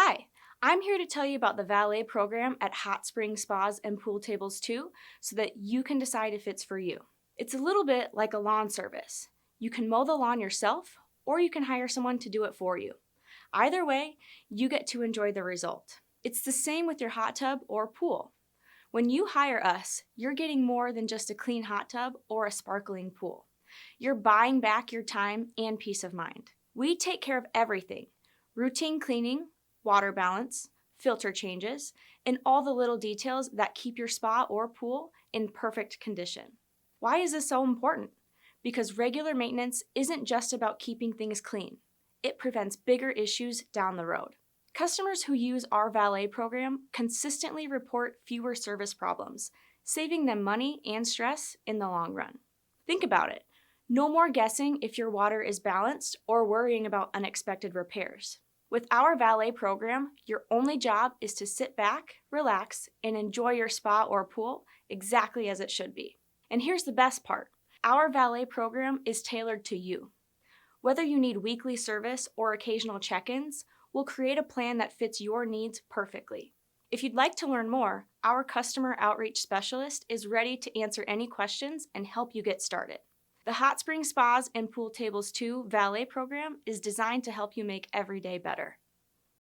Hi, I'm here to tell you about the Valet program at Hot Spring Spas and Pool Tables too, so that you can decide if it's for you. It's a little bit like a lawn service. You can mow the lawn yourself, or you can hire someone to do it for you. Either way, you get to enjoy the result. It's the same with your hot tub or pool. When you hire us, you're getting more than just a clean hot tub or a sparkling pool. You're buying back your time and peace of mind. We take care of everything: routine cleaning, water balance, filter changes, and all the little details that keep your spa or pool in perfect condition. Why is this so important? Because regular maintenance isn't just about keeping things clean. It prevents bigger issues down the road. Customers who use our valet program consistently report fewer service problems, saving them money and stress in the long run. Think about it. No more guessing if your water is balanced or worrying about unexpected repairs. With our valet program, your only job is to sit back, relax, and enjoy your spa or pool exactly as it should be. And here's the best part. Our valet program is tailored to you. Whether you need weekly service or occasional check-ins, we'll create a plan that fits your needs perfectly. If you'd like to learn more, our customer outreach specialist is ready to answer any questions and help you get started. The Hot Spring Spas and Pool Tables 2 Valet program is designed to help you make every day better.